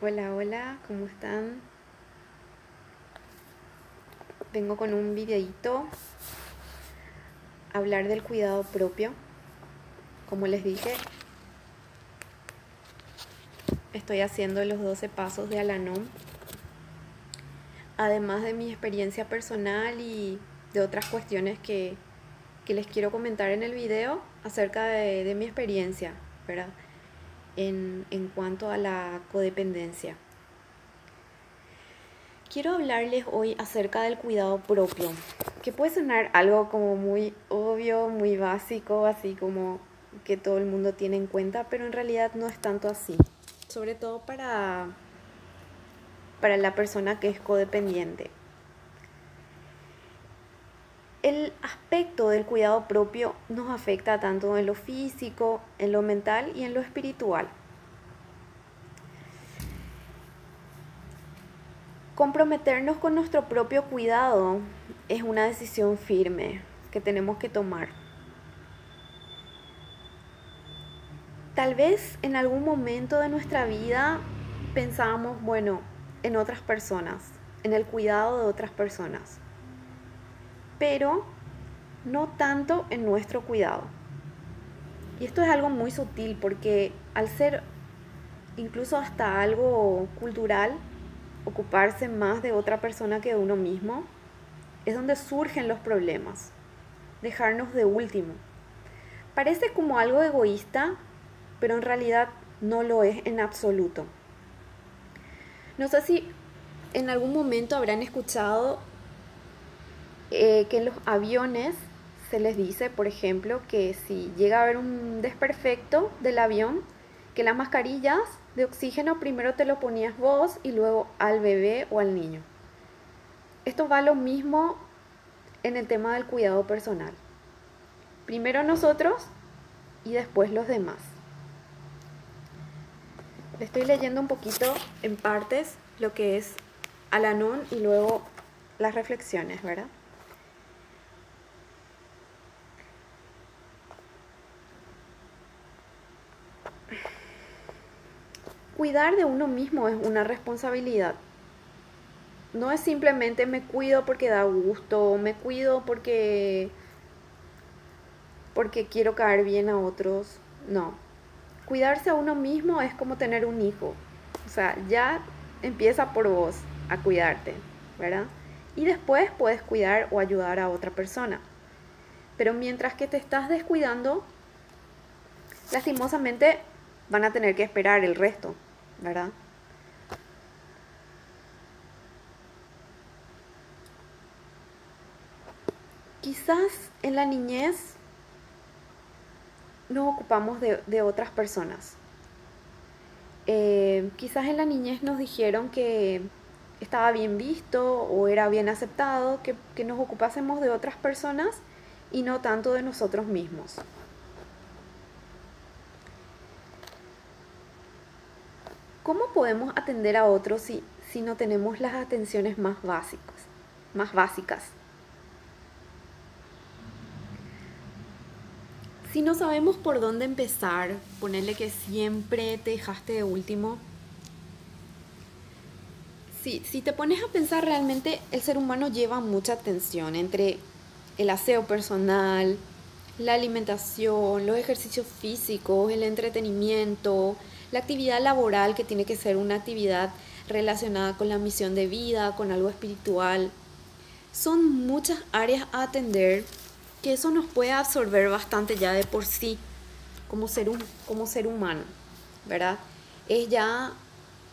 Hola, hola, ¿cómo están? Vengo con un videíto a hablar del cuidado propio. Como les dije, estoy haciendo los 12 pasos de Al-Anon, además de mi experiencia personal y de otras cuestiones que les quiero comentar en el video acerca de mi experiencia, ¿verdad? En cuanto a la codependencia. Quiero hablarles hoy acerca del cuidado propio, que puede sonar algo como muy obvio, muy básico, así como que todo el mundo tiene en cuenta, pero en realidad no es tanto así, sobre todo para la persona que es codependiente. El aspecto del cuidado propio nos afecta tanto en lo físico, en lo mental y en lo espiritual. Comprometernos con nuestro propio cuidado es una decisión firme que tenemos que tomar. Tal vez en algún momento de nuestra vida pensábamos, bueno, en otras personas, en el cuidado de otras personas, pero no tanto en nuestro cuidado. Y esto es algo muy sutil porque al ser incluso hasta algo cultural, ocuparse más de otra persona que de uno mismo, es donde surgen los problemas. Dejarnos de último. Parece como algo egoísta, pero en realidad no lo es en absoluto. No sé si en algún momento habrán escuchado que en los aviones se les dice, por ejemplo, que si llega a haber un desperfecto del avión, que las mascarillas de oxígeno primero te lo ponías vos y luego al bebé o al niño. Esto va lo mismo en el tema del cuidado personal. Primero nosotros y después los demás. Le estoy leyendo un poquito en partes lo que es Al-Anon y luego las reflexiones, ¿verdad? Cuidar de uno mismo es una responsabilidad. No es simplemente me cuido porque da gusto, me cuido porque quiero caer bien a otros. No. Cuidarse a uno mismo es como tener un hijo. O sea, ya empieza por vos a cuidarte, ¿verdad? Y después puedes cuidar o ayudar a otra persona. Pero mientras que te estás descuidando, lastimosamente van a tener que esperar el resto, ¿verdad? Quizás en la niñez nos ocupamos de otras personas. Quizás en la niñez nos dijeron que estaba bien visto o era bien aceptado que nos ocupásemos de otras personas y no tanto de nosotros mismos. ¿Cómo podemos atender a otros si no tenemos las atenciones más básicas? Más básicas. Si no sabemos por dónde empezar, ponerle que siempre te dejaste de último. Si te pones a pensar realmente, el ser humano lleva mucha tensión entre el aseo personal, la alimentación, los ejercicios físicos, el entretenimiento, la actividad laboral que tiene que ser una actividad relacionada con la misión de vida, con algo espiritual. Son muchas áreas a atender que eso nos puede absorber bastante ya de por sí como ser humano, ¿verdad? Es ya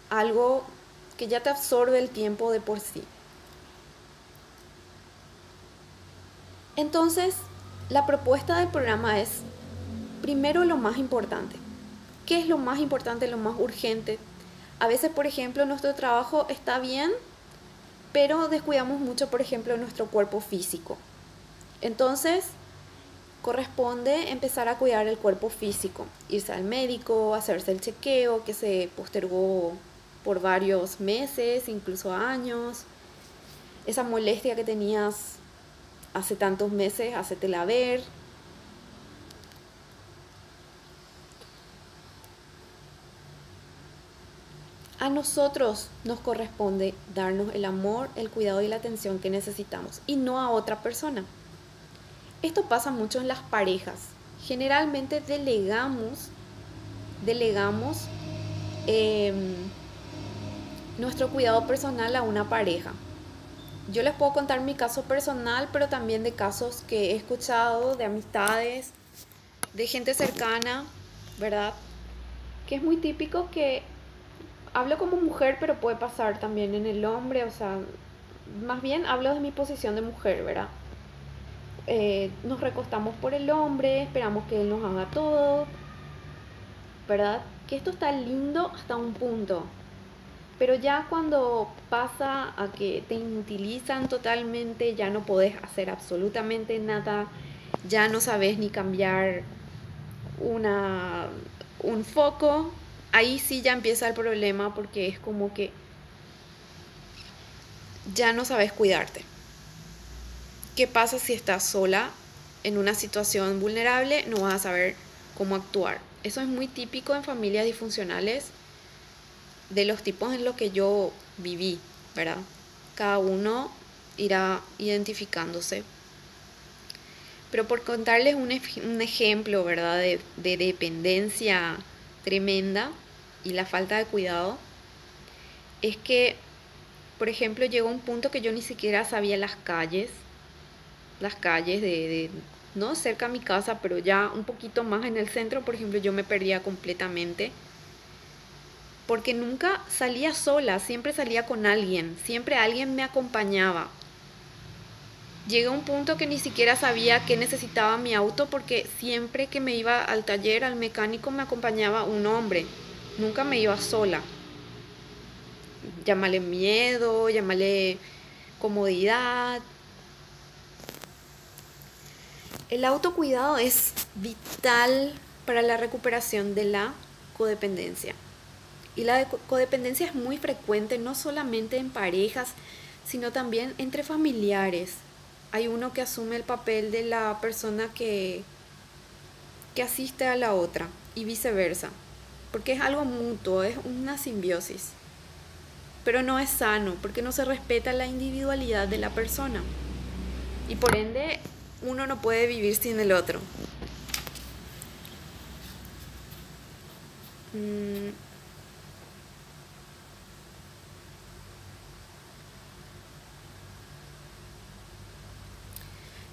algo que ya te absorbe el tiempo de por sí. Entonces, la propuesta del programa es, primero lo más importante. ¿Qué es lo más importante, lo más urgente? A veces, por ejemplo, nuestro trabajo está bien, pero descuidamos mucho, por ejemplo, nuestro cuerpo físico. Entonces, corresponde empezar a cuidar el cuerpo físico, irse al médico, hacerse el chequeo que se postergó por varios meses, incluso años. Esa molestia que tenías hace tantos meses, hacétela ver. A nosotros nos corresponde darnos el amor, el cuidado y la atención que necesitamos y no a otra persona. Esto pasa mucho en las parejas. Generalmente delegamos eh, nuestro cuidado personal a una pareja. Yo les puedo contar mi caso personal, pero también de casos que he escuchado, de amistades, de gente cercana, ¿verdad? Que es muy típico que hablo como mujer, pero puede pasar también en el hombre, o sea, más bien hablo de mi posición de mujer, ¿verdad? Nos recostamos por el hombre, esperamos que él nos haga todo, ¿verdad? Que esto está lindo hasta un punto, pero ya cuando pasa a que te inutilizan totalmente, ya no podés hacer absolutamente nada, ya no sabes ni cambiar una, un foco, ahí sí ya empieza el problema porque es como que ya no sabes cuidarte. ¿Qué pasa si estás sola en una situación vulnerable? No vas a saber cómo actuar. Eso es muy típico en familias disfuncionales de los tipos en los que yo viví, ¿verdad? Cada uno irá identificándose. Pero por contarles un ejemplo, ¿verdad? De dependencia tremenda y la falta de cuidado, es que, por ejemplo, llegó un punto que yo ni siquiera sabía las calles no cerca a mi casa, pero ya un poquito más en el centro, por ejemplo, yo me perdía completamente. Porque nunca salía sola, siempre salía con alguien, siempre alguien me acompañaba. Llegué a un punto que ni siquiera sabía qué necesitaba mi auto porque siempre que me iba al taller, al mecánico, me acompañaba un hombre. Nunca me iba sola. Llámale miedo, llámale comodidad. El autocuidado es vital para la recuperación de la codependencia. Y la codependencia es muy frecuente no solamente en parejas, sino también entre familiares. Hay uno que asume el papel de la persona que asiste a la otra y viceversa, porque es algo mutuo, es una simbiosis. Pero no es sano porque no se respeta la individualidad de la persona y por ende uno no puede vivir sin el otro.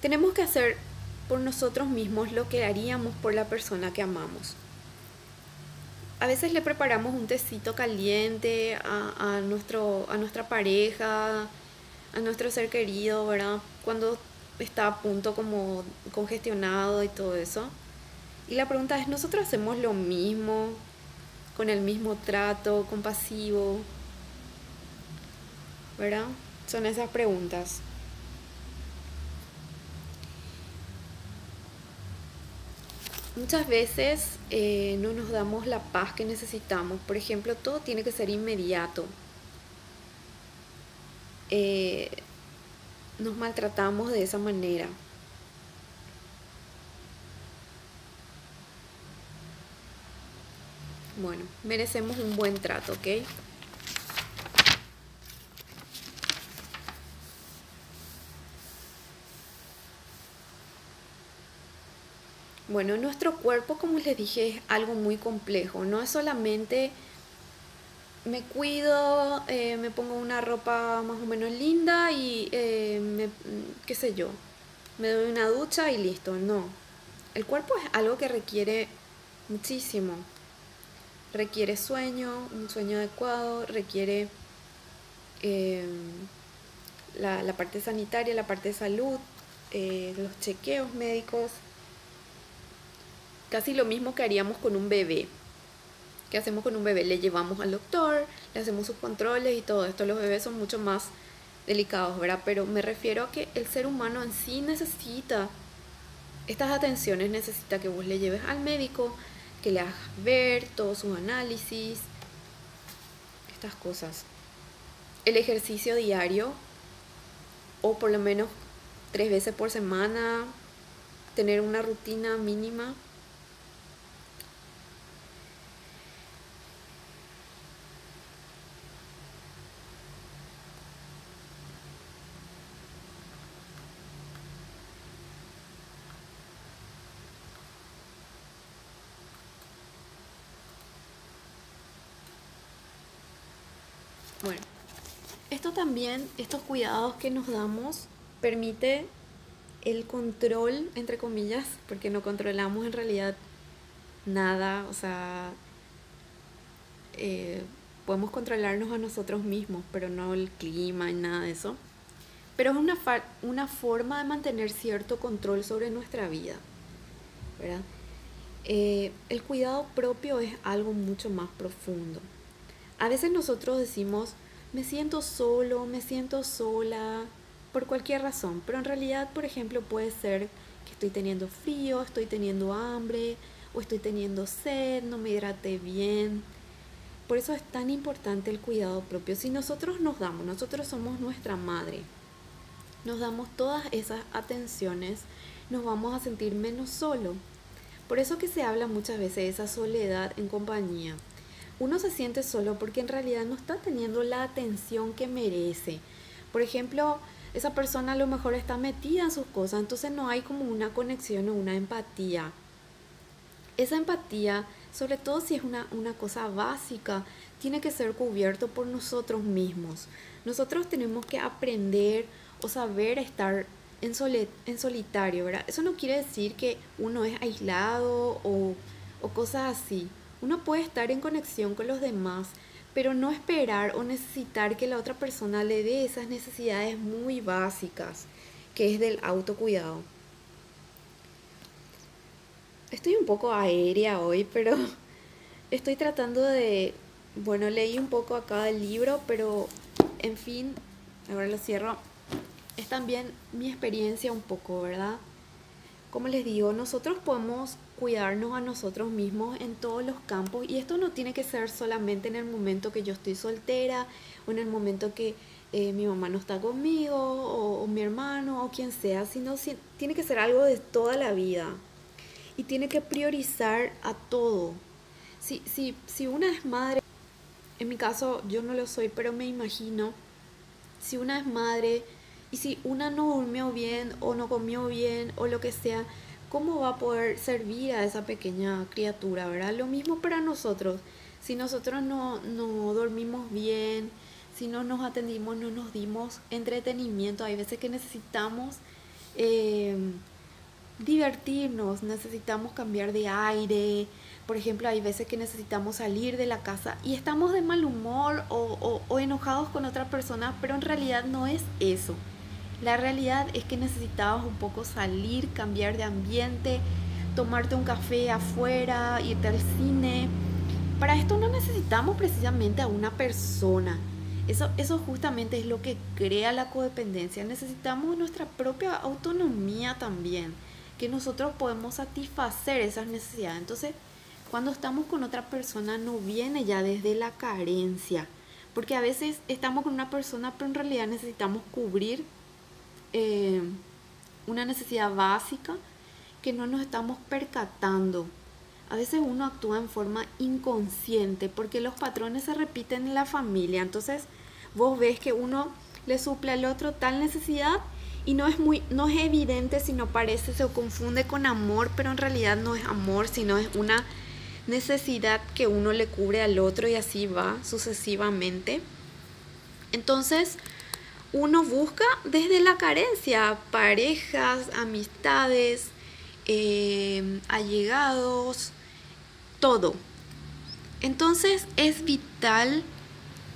Tenemos que hacer por nosotros mismos lo que haríamos por la persona que amamos. A veces le preparamos un tecito caliente a nuestra pareja, a nuestro ser querido, ¿verdad? Cuando está a punto como congestionado y todo eso. Y la pregunta es, ¿nosotros hacemos lo mismo, con el mismo trato, compasivo? ¿Verdad? Son esas preguntas. Muchas veces no nos damos la paz que necesitamos. Por ejemplo, todo tiene que ser inmediato. Eh, nos maltratamos de esa manera. Bueno, merecemos un buen trato, ¿ok? Bueno, nuestro cuerpo, como les dije, es algo muy complejo. No es solamente me cuido, me pongo una ropa más o menos linda y qué sé yo, me doy una ducha y listo. No, el cuerpo es algo que requiere muchísimo. Requiere sueño, un sueño adecuado, requiere eh, la parte sanitaria, la parte de salud, los chequeos médicos. Casi lo mismo que haríamos con un bebé. ¿Qué hacemos con un bebé? Le llevamos al doctor, le hacemos sus controles y todo esto. Los bebés son mucho más delicados, ¿verdad? Pero me refiero a que el ser humano en sí necesita estas atenciones, necesita que vos le lleves al médico, que le hagas ver todos sus análisis, estas cosas. El ejercicio diario, o por lo menos 3 veces por semana, tener una rutina mínima. Bueno, esto también, estos cuidados que nos damos, permite el control, entre comillas, porque no controlamos en realidad nada, o sea, eh, podemos controlarnos a nosotros mismos, pero no el clima y nada de eso. Pero es una forma de mantener cierto control sobre nuestra vida, ¿verdad? El cuidado propio es algo mucho más profundo. A veces nosotros decimos, me siento solo, me siento sola, por cualquier razón, pero en realidad, por ejemplo, puede ser que estoy teniendo frío, estoy teniendo hambre, o estoy teniendo sed, no me hidraté bien. Por eso es tan importante el cuidado propio. Si nosotros nos damos, nosotros somos nuestra madre, nos damos todas esas atenciones, nos vamos a sentir menos solo. Por eso que se habla muchas veces de esa soledad en compañía. Uno se siente solo porque en realidad no está teniendo la atención que merece. Por ejemplo, esa persona a lo mejor está metida en sus cosas, entonces no hay como una conexión o una empatía. Esa empatía, sobre todo si es una cosa básica, tiene que ser cubierto por nosotros mismos. Nosotros tenemos que aprender o saber estar en solitario, ¿verdad? Eso no quiere decir que uno es aislado o cosas así. Uno puede estar en conexión con los demás, pero no esperar o necesitar que la otra persona le dé esas necesidades muy básicas, que es del autocuidado. Estoy un poco aérea hoy, pero estoy tratando de... Bueno, leí un poco acá del libro, pero en fin, ahora lo cierro. Es también mi experiencia un poco, ¿verdad? Como les digo, nosotros podemos cuidarnos a nosotros mismos en todos los campos y esto no tiene que ser solamente en el momento que yo estoy soltera o en el momento que mi mamá no está conmigo o mi hermano o quien sea, sino tiene que ser algo de toda la vida y tiene que priorizar a todo. Si una es madre, en mi caso yo no lo soy, pero me imagino, si una es madre y si una no durmió bien o no comió bien o lo que sea, ¿cómo va a poder servir a esa pequeña criatura, verdad? Lo mismo para nosotros. Si nosotros no dormimos bien, si no nos atendimos, no nos dimos entretenimiento, hay veces que necesitamos eh, divertirnos, necesitamos cambiar de aire. Por ejemplo, hay veces que necesitamos salir de la casa y estamos de mal humor o enojados con otra persona, pero en realidad no es eso. La realidad es que necesitabas un poco salir, cambiar de ambiente, tomarte un café afuera, irte al cine. Para esto no necesitamos precisamente a una persona. Eso justamente es lo que crea la codependencia. Necesitamos nuestra propia autonomía también, que nosotros podemos satisfacer esas necesidades. Entonces, cuando estamos con otra persona no viene ya desde la carencia, porque a veces estamos con una persona pero en realidad necesitamos cubrir eh, una necesidad básica que no nos estamos percatando. A veces uno actúa en forma inconsciente porque los patrones se repiten en la familia. Entonces vos ves que uno le suple al otro tal necesidad y no es evidente, sino parece, se confunde con amor, pero en realidad no es amor, sino es una necesidad que uno le cubre al otro y así va sucesivamente. Entonces uno busca desde la carencia parejas, amistades, allegados, todo. Entonces es vital,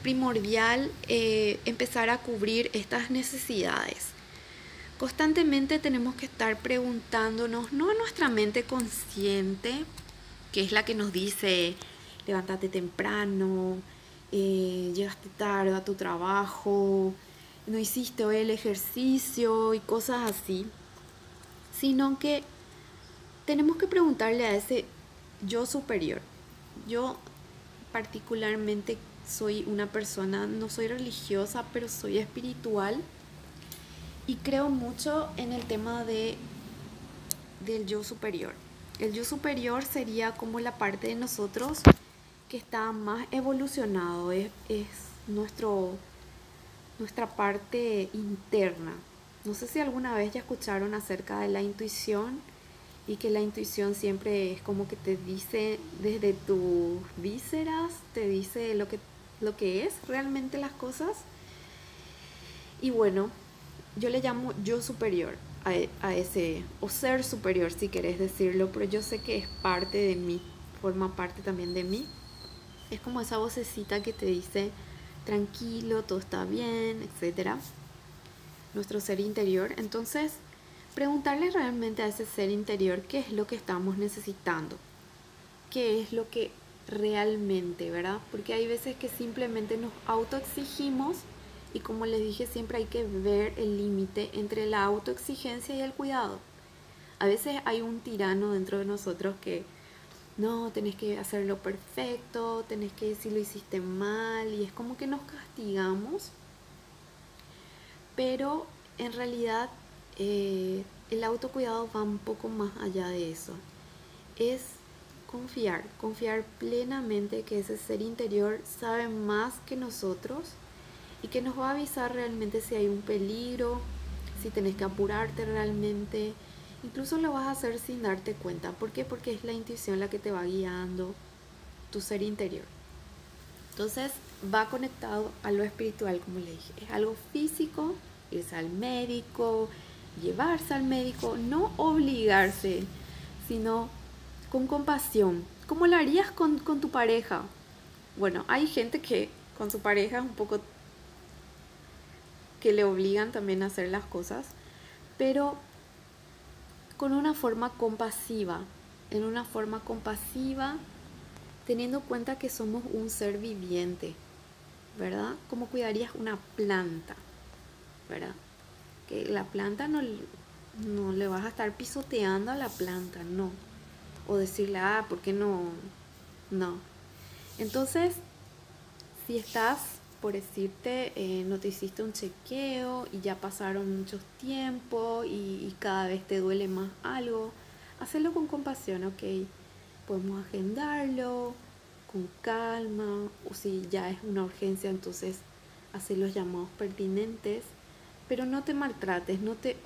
primordial empezar a cubrir estas necesidades. Constantemente tenemos que estar preguntándonos, no a nuestra mente consciente, que es la que nos dice, levántate temprano, llegaste tarde a tu trabajo, no hiciste hoy el ejercicio y cosas así, sino que tenemos que preguntarle a ese yo superior. Yo particularmente soy una persona, no soy religiosa, pero soy espiritual y creo mucho en el tema del yo superior. El yo superior sería como la parte de nosotros que está más evolucionado, es nuestra parte interna. No sé si alguna vez ya escucharon acerca de la intuición y que la intuición siempre es como que te dice desde tus vísceras, te dice lo que es realmente las cosas. Y bueno, yo le llamo yo superior a ese, o ser superior si querés decirlo, pero yo sé que es parte de mí, forma parte también de mí. Es como esa vocecita que te dice, tranquilo, todo está bien, etcétera. Nuestro ser interior. Entonces, preguntarle realmente a ese ser interior qué es lo que estamos necesitando, qué es lo que realmente, ¿verdad? Porque hay veces que simplemente nos autoexigimos y como les dije siempre hay que ver el límite entre la autoexigencia y el cuidado. A veces hay un tirano dentro de nosotros que no, tenés que hacerlo perfecto, tenés que decir lo hiciste mal y es como que nos castigamos, pero en realidad el autocuidado va un poco más allá de eso. Es confiar plenamente que ese ser interior sabe más que nosotros y que nos va a avisar realmente si hay un peligro, si tenés que apurarte realmente. Incluso lo vas a hacer sin darte cuenta. ¿Por qué? Porque es la intuición la que te va guiando, tu ser interior. Entonces va conectado a lo espiritual, como le dije. Es algo físico, irse al médico, llevarse al médico, no obligarse, sino con compasión. ¿Cómo lo harías con tu pareja? Bueno, hay gente que con su pareja es un poco que le obligan también a hacer las cosas, pero con una forma compasiva, en una forma compasiva, teniendo en cuenta que somos un ser viviente, ¿verdad? ¿Cómo cuidarías una planta, ¿verdad? Que la planta no le vas a estar pisoteando a la planta, no. O decirle, ¿por qué no? No. Entonces, si estás, por decirte, no te hiciste un chequeo y ya pasaron muchos tiempos y cada vez te duele más algo, hacelo con compasión, ¿ok? Podemos agendarlo con calma, o si ya es una urgencia, entonces hacer los llamados pertinentes, pero no te maltrates, no te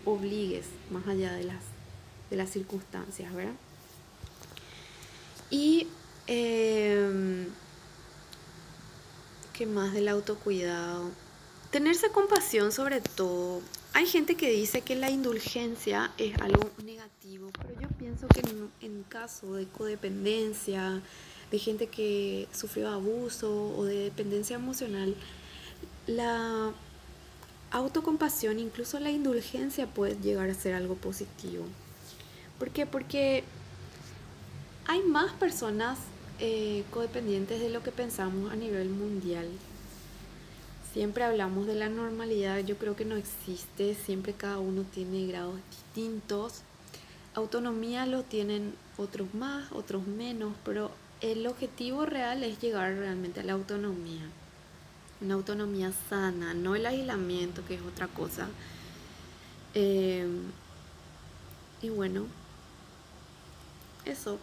obligues más allá de las circunstancias, ¿verdad? Y ¿qué más del autocuidado? Tenerse compasión sobre todo. Hay gente que dice que la indulgencia es algo negativo, pero yo pienso que en caso de codependencia, de gente que sufrió abuso o de dependencia emocional, la autocompasión, incluso la indulgencia puede llegar a ser algo positivo. ¿Por qué? Porque hay más personas codependientes de lo que pensamos a nivel mundial. Siempre hablamos de la normalidad, yo creo que no existe, siempre cada uno tiene grados distintos. Autonomía lo tienen otros más, otros menos, pero el objetivo real es llegar realmente a la autonomía. Una autonomía sana, no el aislamiento, que es otra cosa. Y bueno, eso.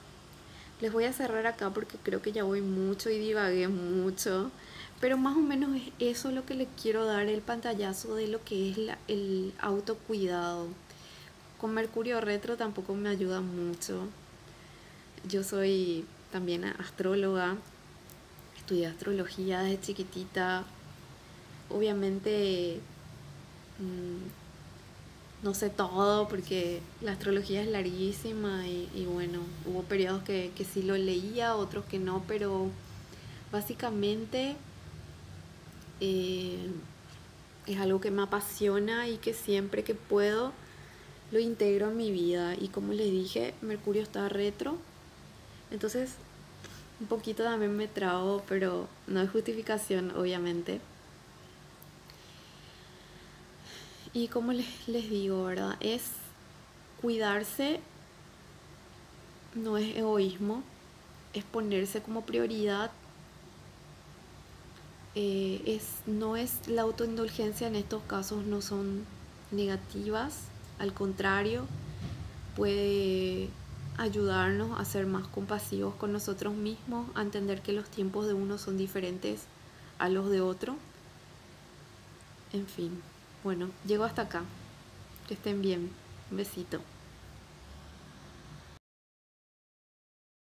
Les voy a cerrar acá porque creo que ya voy mucho y divagué mucho. Pero más o menos es eso lo que le quiero dar el pantallazo de lo que es el autocuidado. Con Mercurio retro tampoco me ayuda mucho. Yo soy también astróloga. Estudié astrología desde chiquitita. Obviamente no sé todo porque la astrología es larguísima y bueno, hubo periodos que sí lo leía, otros que no, pero básicamente es algo que me apasiona y que siempre que puedo lo integro en mi vida. Y como les dije, Mercurio está retro, entonces un poquito también me trago, pero no es justificación, obviamente. Y como les digo, ¿verdad? Es cuidarse, no es egoísmo, es ponerse como prioridad. No es la autoindulgencia en estos casos, no son negativas, al contrario, puede ayudarnos a ser más compasivos con nosotros mismos, a entender que los tiempos de uno son diferentes a los de otro. En fin, bueno, llego hasta acá. Que estén bien. Un besito.